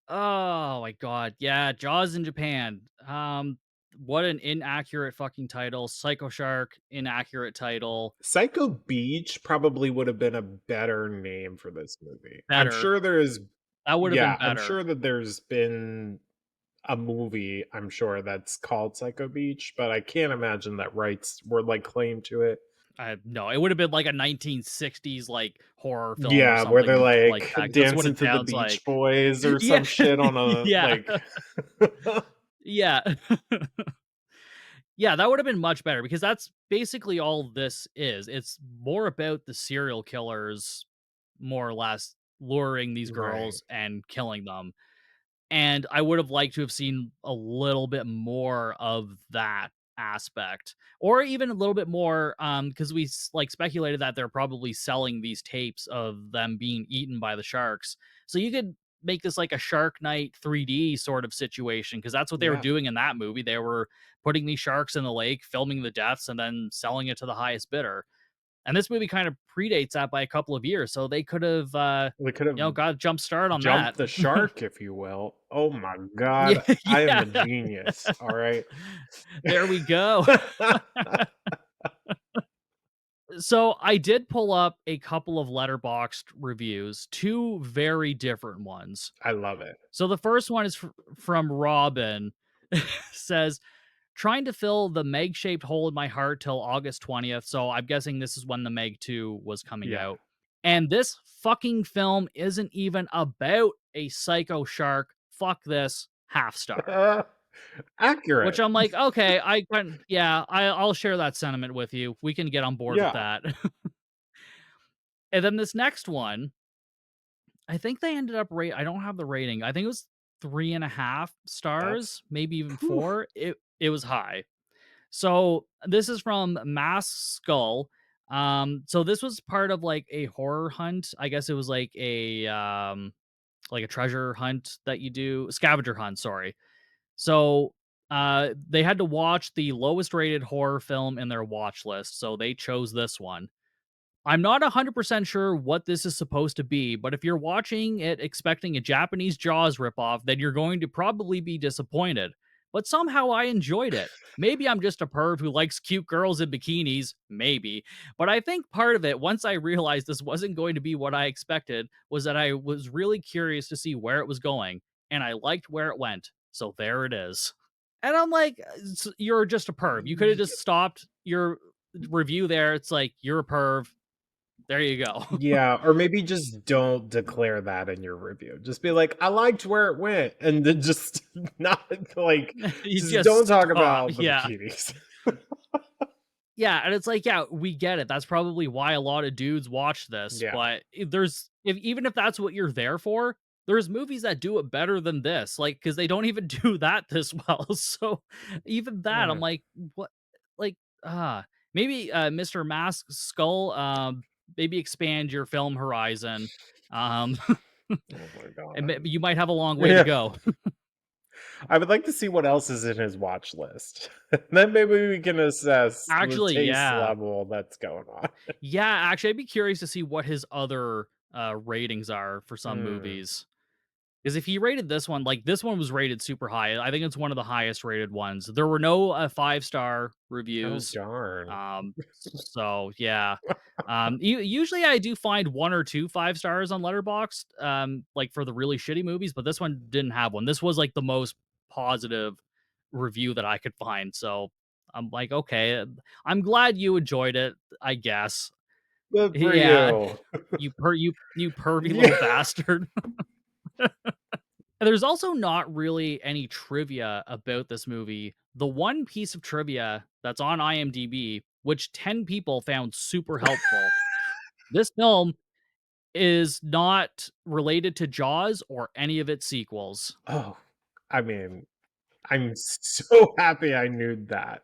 Oh my god. Yeah, Jaws in Japan. What an inaccurate fucking title. Psycho Shark, inaccurate title. Psycho Beach probably would have been a better name for this movie. I'm Better. sure there's That would have been yeah, I'm better. sure that there's been a movie, I'm sure, that's called Psycho Beach, but I can't imagine that rights were, like, claimed to it. No, it would have been like a 1960s like horror film or Yeah, where they're, something like like, that. That's what dancing it to the sounds Beach like. Boys or Yeah. some shit on a, Yeah. like Yeah. Yeah, that would have been much better because that's basically all this is. It's more about the serial killers, more or less, luring these Right. girls and killing them. And I would have liked to have seen a little bit more of that aspect, or even a little bit more, because like speculated that they're probably selling these tapes of them being eaten by the sharks. So you could make this like a Shark Night 3D sort of situation, because that's what they were Yeah. doing in that movie. They were putting these sharks in the lake, filming the deaths, and then selling it to the highest bidder. And this movie kind of predates that by a couple of years, so they could have, We could have got a jump start on that. jumped the shark, if you will. Oh my Yeah, god, I am a yeah. genius, alright? There we go. So I did pull up a couple of letterboxed reviews, two very different ones. I love it. So the first one is from Robin. Says, trying to fill the Meg shaped hole in my heart till August 20th. So I'm guessing this is when the Meg 2 was coming Yeah. out. And this fucking film isn't even about a psycho shark. Fuck this. Half star. Which Accurate. I'm like, okay, I'll share that sentiment with you. We can get on board with Yeah. that. And then this next one, I think they ended up I don't have the rating. I think it was 3.5 That's stars, maybe even whew. 4. It was high. So this is from Mass Skull. So this was part of like a horror hunt. I guess it was like a treasure hunt that you do, scavenger hunt, sorry. So they had to watch the lowest rated horror film in their watch list, so they chose this one. I'm not 100% sure what this is supposed to be, but if you're watching it expecting a Japanese Jaws ripoff, then you're going to probably be disappointed. But somehow I enjoyed it. Maybe I'm just a perv who likes cute girls in bikinis, maybe. But I think part of it, once I realized this wasn't going to be what I expected, was that I was really curious to see where it was going, and I liked where it went. So there it is. And I'm like, you're just a perv. You could have just stopped your review there. It's like, you're a perv. There you go. Yeah, or maybe just don't declare that in your review. Just be like, "I liked where it went," and then just not like You just don't just talk stop. about the Yeah. bikinis. Yeah, and it's like, yeah, we get it. That's probably why a lot of dudes watch this, Yeah, but there's if even if that's what you're there for, there's movies that do it better than this, like, because they don't even do that this well. So even that, I'm yeah. like, what? Like, maybe Mr. Mask Skull, maybe expand your film horizon, um, Oh my and god. you might have a long way to Yeah. go. I would like to see what else is in his watch list. Then maybe we can assess the Actually, taste yeah. level that's going on. Yeah, actually, I'd be curious to see what his other ratings are for some Hmm. movies. Because if he rated this one, like this one was rated super high. I think it's one of the highest rated ones. There were no 5-star Oh, reviews. darn. So yeah. Usually I do find 1 or 2 5 stars on Letterboxd, like for the really shitty movies, but this one didn't have one. This was like the most positive review that I could find. So I'm like, okay, I'm glad you enjoyed it, I guess. Good for Yeah, you. you pervy little Yeah. bastard. And there's also not really any trivia about this movie the one piece of trivia that's on IMDb, which 10 people found super helpful, this film is not related to Jaws or any of its sequels. Oh, I mean, I'm so happy I knew that.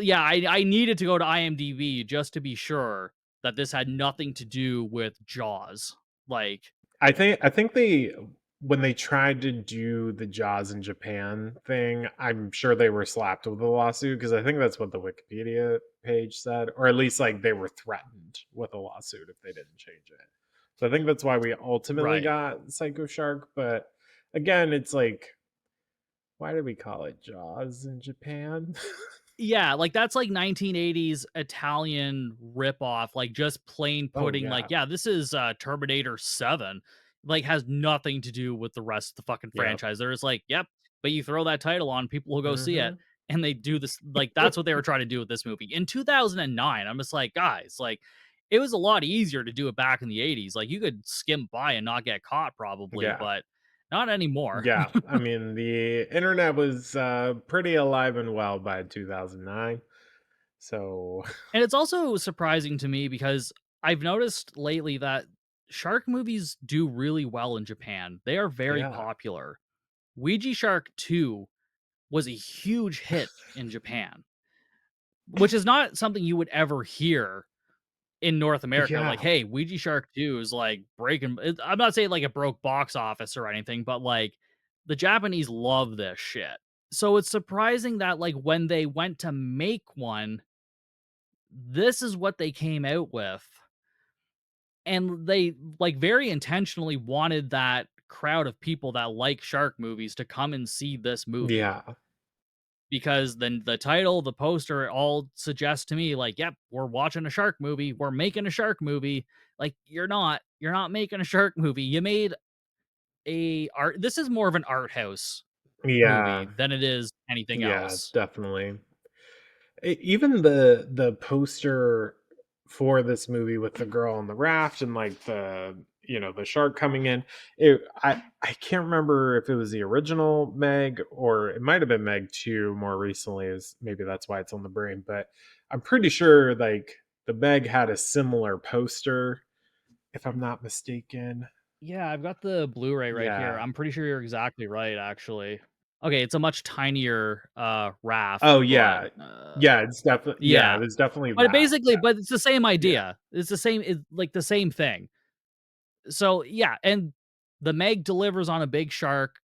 Yeah, I needed to go to IMDb just to be sure that this had nothing to do with Jaws. Like, I think they when they tried to do the Jaws in Japan thing, I'm sure they were slapped with a lawsuit because I think that's what the Wikipedia page said, or at least like they were threatened with a lawsuit if they didn't change it. So I think that's why we ultimately right. got Psycho Shark. But again, it's like, why do we call it Jaws in Japan? Yeah, like that's like 1980s Italian ripoff, like just plain Oh putting like, yeah, yeah, this is Terminator 7. Like has nothing to do with the rest of the fucking yeah. franchise. They're just like, yep, but you throw that title on, people will go see it. Hmm. And they do this like that's what they were trying to do with this movie. In 2009, I'm just like, guys, like it was a lot easier to do it back in the 80s. Like you could skim by and not get caught probably, Yeah. but not anymore. Yeah, I mean, the internet was, pretty alive and well by 2009, so And it's also surprising to me because I've noticed lately that shark movies do really well in Japan. They are very yeah. popular. Ouija Shark 2 was a huge hit in Japan, which is not something you would ever hear in North America. Like, Yeah, hey, Ouija Shark 2 is like I'm not saying like it broke box office or anything, but like the Japanese love this shit. So it's surprising that like when they went to make one, this is what they came out with. And they, like, very intentionally wanted that crowd of people that like shark movies to come and see this movie yeah, because then the title, the poster all suggest to me like, "Yep, we're watching a shark movie. We're making a shark movie." Like, you're not. You're not making a shark movie. You made a art this is more of an art house yeah, movie than it is anything yeah, else. definitely. Even the poster for this movie with the girl on the raft and, like, the shark coming in, I can't remember if it was the original Meg or it might have been Meg 2 more recently, is maybe that's why it's on the brain, but I'm pretty sure, like, the Meg had a similar poster, if I'm not mistaken. Yeah, I've got the Blu-ray right here. Yeah. I'm pretty sure you're exactly right, actually. Okay, it's a much tinier, raft, Oh, but, yeah. Yeah, it's definitely yeah, it yeah. was definitely But that. basically but it's the same Yeah. idea. It's like the same thing. So, yeah, and the Meg delivers on a big shark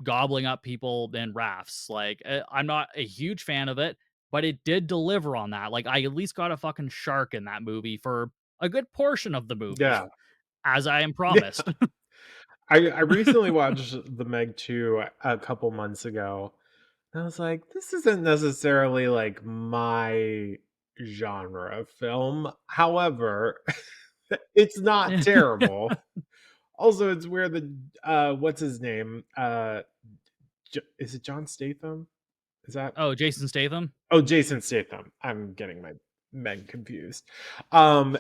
gobbling up people in rafts. Like, I'm not a huge fan of it, but it did deliver on that. Like, I at least got a fucking shark in that movie for a good portion of the movie, Yeah. as I am Yeah. promised. I recently watched The Meg 2 a couple months ago, and I was like, "This isn't necessarily, like, my genre of film." However, it's not terrible. Also, it's weird that, what's his name? J is it John Statham? Is that Oh, Jason Statham? Oh, Jason Statham. I'm getting my men confused. Um,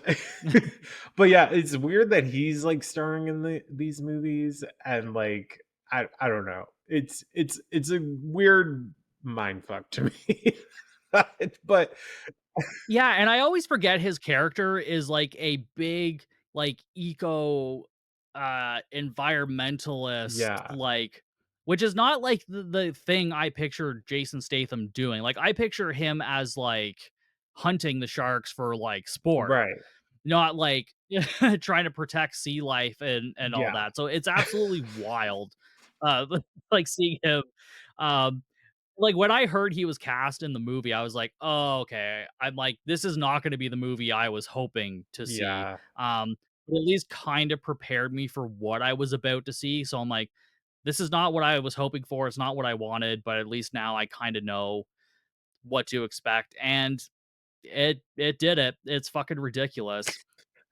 but yeah, it's weird that he's like starring in these movies, and like I don't know. It's a weird mind fuck to me. But Yeah, and I always forget his character is like a big, like, eco, environmentalist, yeah, like which is not like the thing I picture Jason Statham doing. Like, I picture him as, like, hunting the sharks for, like, sport, right. not like trying to protect sea life and all Yeah. that. So it's absolutely wild, like, seeing him, um like, when I heard he was cast in the movie, I was like, "Oh, okay." I'm like, "This is not gonna be the movie I was hoping to see." Yeah. But at least kinda prepared me for what I was about to see, so I'm like, "This is not what I was hoping for, it's not what I wanted, but at least now I kinda know what to expect," and it did it. It's fucking ridiculous.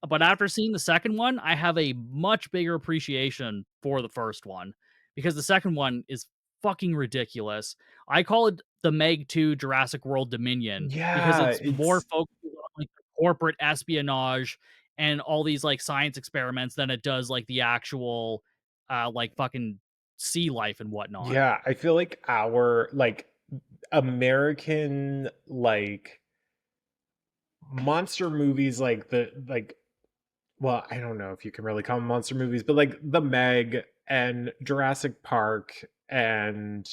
But after seeing the second one, I have a much bigger appreciation for the first one because the second one is fucking ridiculous. I call it the Meg 2 Jurassic World Dominion because Yeah, it's more it's focused on like corporate espionage and all these like science experiments than it does like the actual like fucking sea life and whatnot. yeah, I feel like our like American, like, monster movies, like well, I don't know if you can really call them monster movies, but, like, The Meg and Jurassic Park and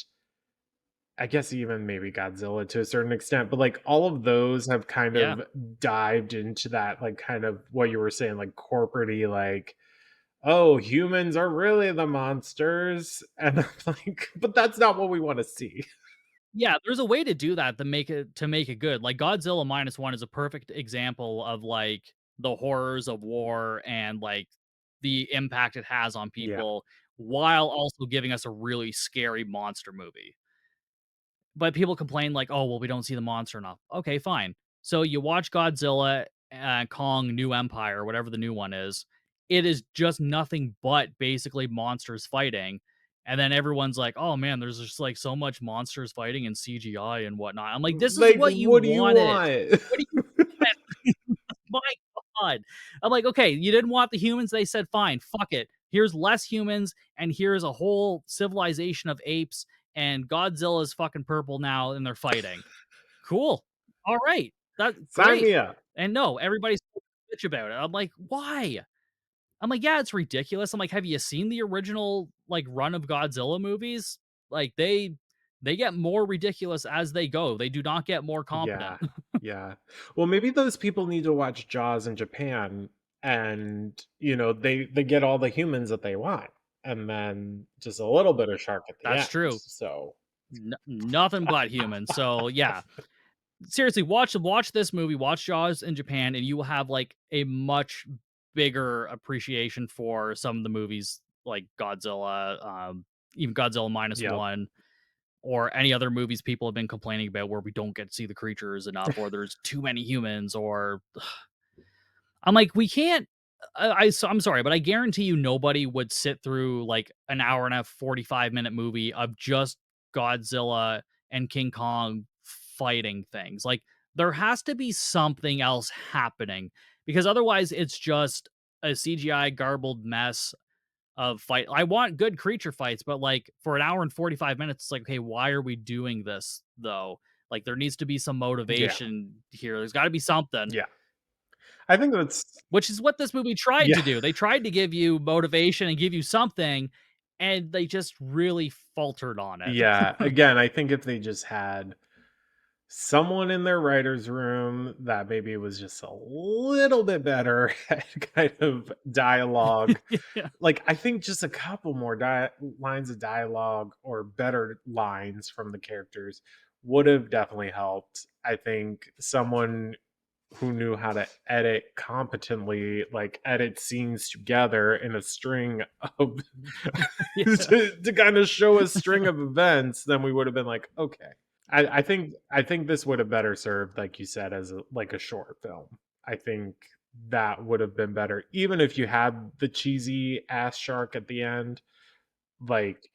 I guess even maybe Godzilla to a certain extent, but, like, all of those have kind Yeah. of dived into that, like, kind of what you were saying, like, corporate like, "Oh, humans are really the monsters," and I'm like, "But that's not what we wanna see." Yeah, there's a way to do that to make it good. Like Godzilla minus one is a perfect example of like the horrors of war and like the impact it has on Yeah. people while also giving us a really scary monster movie. But people complain like, "Oh, well, we don't see the monster enough." Okay, fine. So you watch Godzilla, Kong, New Empire, whatever the new one is. It is just nothing but basically monsters fighting. And then everyone's like, "Oh man, there's just like so much monsters fighting and CGI and whatnot." I'm like, "This is Like, what you what do you wanted. want? What do you want?" My God. I'm like, "Okay, you didn't want the humans." They said, "Fine, fuck it. Here's less humans, and here's a whole civilization of apes, and Godzilla's fucking purple now, and they're fighting." Cool. All right. That's Sign great. me up. And no, everybody's bitch about it. I'm like, "Why?" I'm like, "Yeah, it's ridiculous." I'm like, "Have you seen the original, like, run of Godzilla movies?" Like, they get more ridiculous as they go. They do not get more competent. Yeah, yeah. Well, maybe those people need to watch Jaws in Japan and, they get all the humans that they want, and then just a little bit of shark at the That's end, true. so Nothing but humans. So, yeah. Seriously, watch this movie, watch Jaws in Japan, and you will have, like, a much bigger appreciation for some of the movies like Godzilla, even Godzilla minus Yep. one, or any other movies people have been complaining about where we don't get to see the creatures enough, or there's too many humans, or I'm like, we can't. I'm sorry, but I guarantee you nobody would sit through like an hour and a 45-minute movie of just Godzilla and King Kong fighting things. Like, there has to be something else happening because otherwise it's just a CGI garbled mess of fight. I want good creature fights, but like for an hour and 45 minutes, it's like, okay, why are we doing this though? Like, there needs to be some Yeah, motivation here. There's got to be something. yeah. I think that's Which is what this movie tried yeah, to do. They tried to give you motivation and give you something, and they just really faltered on it. yeah. Again, I think if they just had someone in their writer's room that maybe was just a little bit better at kind of dialogue. Yeah, Like, I think just a couple more lines of dialogue or better lines from the characters would have definitely helped. I think someone who knew how to edit competently, like edit scenes together in a string of yeah, to kind of show a string of events, then we would have been like, okay. I think this would have better served, like you said, as like a short film. I think that would have been better, even if you had the cheesy ass shark at the end. Like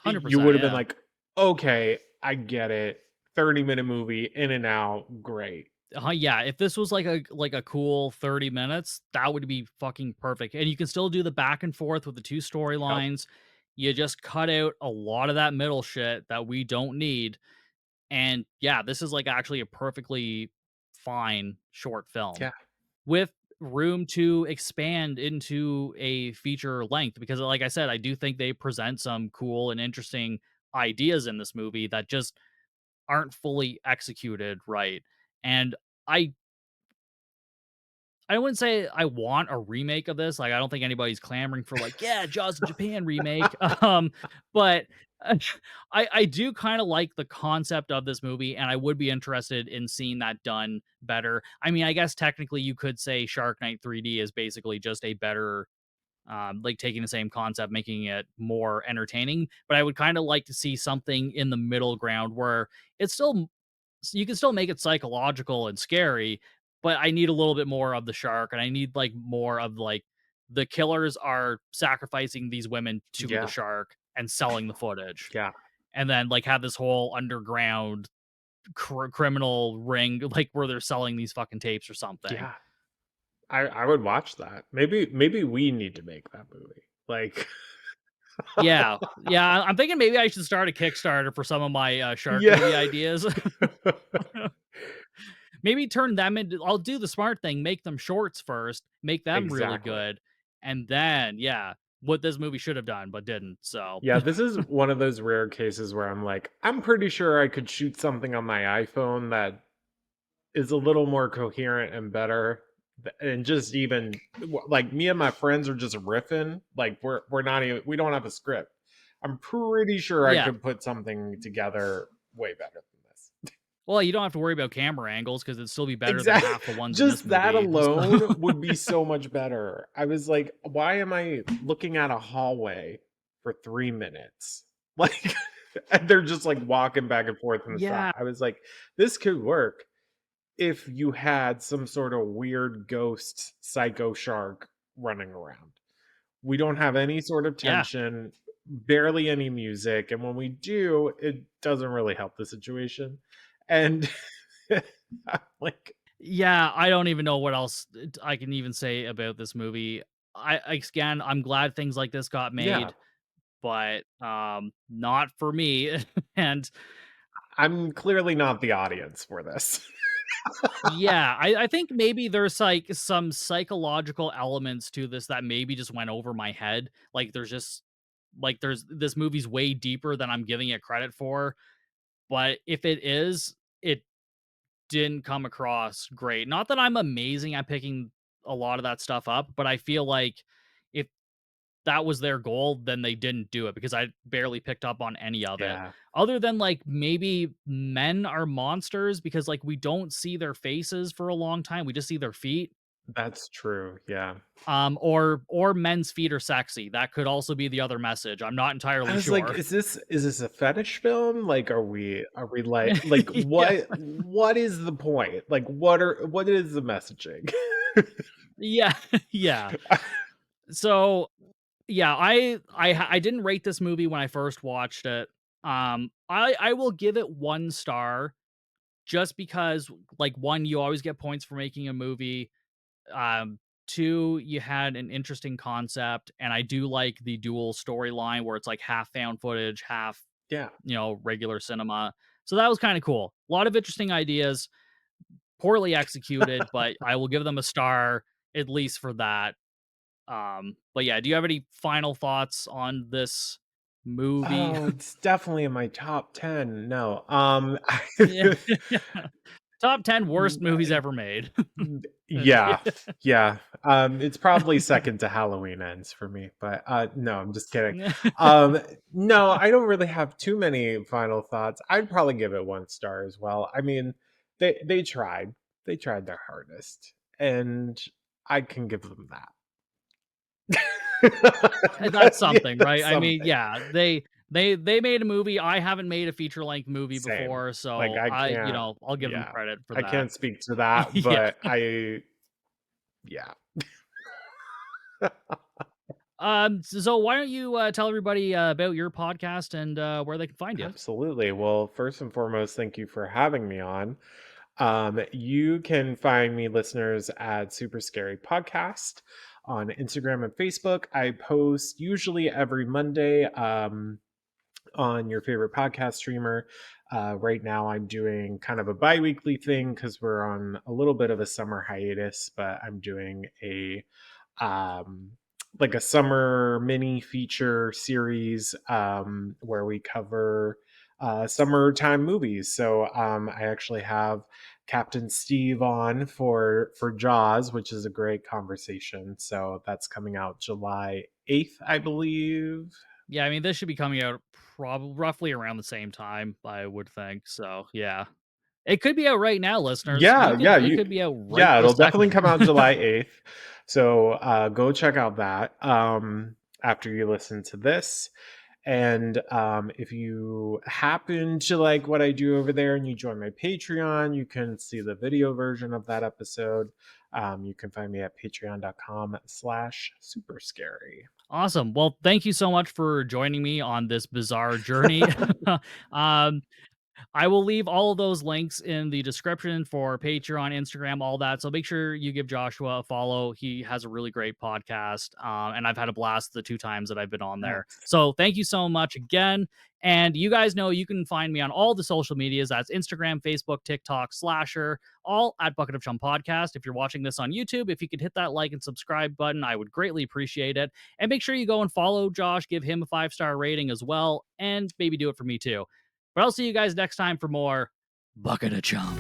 you 100%, would have been yeah. like, okay, I get it. 30-minute movie, in and out, great. Yeah, if this was like a cool 30 minutes, that would be fucking perfect, and you can still do the back and forth with the 2 Yep. storylines. You just cut out a lot of that middle shit that we don't need, and yeah, this is, like, actually a perfectly fine short film. Yeah. With room to expand into a feature length because like I said, I do think they present some cool and interesting ideas in this movie that just aren't fully executed right. And I I wouldn't say I want a remake of this. Like, I don't think anybody's clamoring for like, yeah, Jaws in Japan remake. But I do kind of like the concept of this movie, and I would be interested in seeing that done better. I mean, I guess technically you could say Shark Night 3D is basically just a better, like taking the same concept, making it more entertaining. But I would kind of like to see something in the middle ground where it's still you can still make it psychological and scary, but I need a little bit more of the shark, and I need like more of like the killers are sacrificing these women to the Yeah. shark and selling the footage, Yeah. and then like have this whole underground criminal ring like where they're selling these fucking tapes or something. Yeah. I would watch that. Maybe we need to make that movie. Like Yeah, yeah, I'm thinking maybe I should start a Kickstarter for some of my, shark Yeah. movie ideas. Maybe turn them into I'll do the smart thing, make them shorts first, make them really Exactly. good, and then, yeah, what this movie should have done but didn't, so Yeah, this is one of those rare cases where I'm like, I'm pretty sure I could shoot something on my iPhone that is a little more coherent and better. And just even like me and my friends are just riffing. Like we're not even we don't have a script. I'm pretty sure I yeah. could put something together way better than this. Well, you don't have to worry about camera angles because 'cause it'd still be better than Exactly. half the ones in this Just that movie, so alone would be so much better. I was like, why am I looking at a hallway for 3 minutes? Like, and they're just like walking back and forth in the shot. Yeah, I was like, this could work if you had some sort of weird ghost psycho shark running around. We don't have any sort of yeah. tension, barely any music, and when we do, it doesn't really help the situation. And I'm like, Yeah, I don't even know what else I can even say about this movie. Again, I'm glad things like this got yeah, made, but, not for me, and I'm clearly not the audience for this. yeah, I think maybe there's, like, some psychological elements to this that maybe just went over my head, like, there's this movie's way deeper than I'm giving it credit for, but if it is, it didn't come across great. Not that I'm amazing at picking a lot of that stuff up, but I feel like if that was their goal, then they didn't do it because I barely picked up on any of it. Yeah, Other than like maybe men are monsters because like we don't see their faces for a long time. We just see their feet. that's true. Yeah. Or men's feet are sexy. That could also be the other message. I'm not I entirely was like, sure. is this a fetish film? Like, are we like Yeah. what is the point? Like, what is the messaging? Yeah. Yeah. So yeah, I didn't rate this movie when I first watched it. I will give it 1 star just because, like, 1, you always get points for making a movie. 2, you had an interesting concept, and I do like the dual storyline where it's like half found footage, half, Yeah. regular cinema. So that was kind of cool. A lot of interesting ideas, poorly executed, but I will give them a star at least for that. But yeah, do you have any final thoughts on this movie? Oh, it's definitely in my top 10. No. Yeah. Top 10 worst movies ever made. Yeah. Yeah. It's probably second to Halloween Ends for me, but no, I'm just kidding. Um no, I don't really have too many final thoughts. I'd probably give it 1 star as well. I mean, they tried. They tried their hardest, and I can give them that. That's Yeah, something, right? that's I mean, something. yeah, they made a movie. I haven't made a feature length movie Same. before, Like so I can't I'll give them yeah. credit for I that. can't speak to that, Yeah. but I yeah. So why don't you tell everybody about your podcast and where they can find you? Absolutely. Well, first and foremost, thank you for having me on. You can find me, listeners, at Super Scary Podcast on Instagram and Facebook. I post usually every Monday on your favorite podcast streamer. Right now, I'm doing kind of a bi weekly thing because we're on a little bit of a summer hiatus, but I'm doing um, like a summer mini feature series where we cover summertime movies. So I actually have Captain Steve on for Jaws, which is a great conversation. So that's coming out July 8th, I believe. Yeah, I mean, this should be coming out probably roughly around the same time, I would think. So, yeah. It could be out right now, listeners. Yeah, yeah, It could be out right yeah, this it'll definitely second. come out July 8th. So go check out that after you listen to this. And if you happen to like what I do over there and you join my Patreon, you can see the video version of that episode. You can find me at patreon.com/super scary. Awesome. Well, thank you so much for joining me on this bizarre journey. um, I will leave all of those links in the description for Patreon, Instagram, all that. So make sure you give Joshua a follow. He has a really great podcast, and I've had a blast the 2 times that I've been on there. Nice. So thank you so much again. And you guys know you can find me on all the social medias. That's Instagram, Facebook, TikTok, Slasher, all at Bucket of Chum Podcast. If you're watching this on YouTube, if you could hit that like and subscribe button, I would greatly appreciate it. And make sure you go and follow Josh, give him a 5-star rating as well, and maybe do it for me too. But I'll see you guys next time for more Bucket of Chum.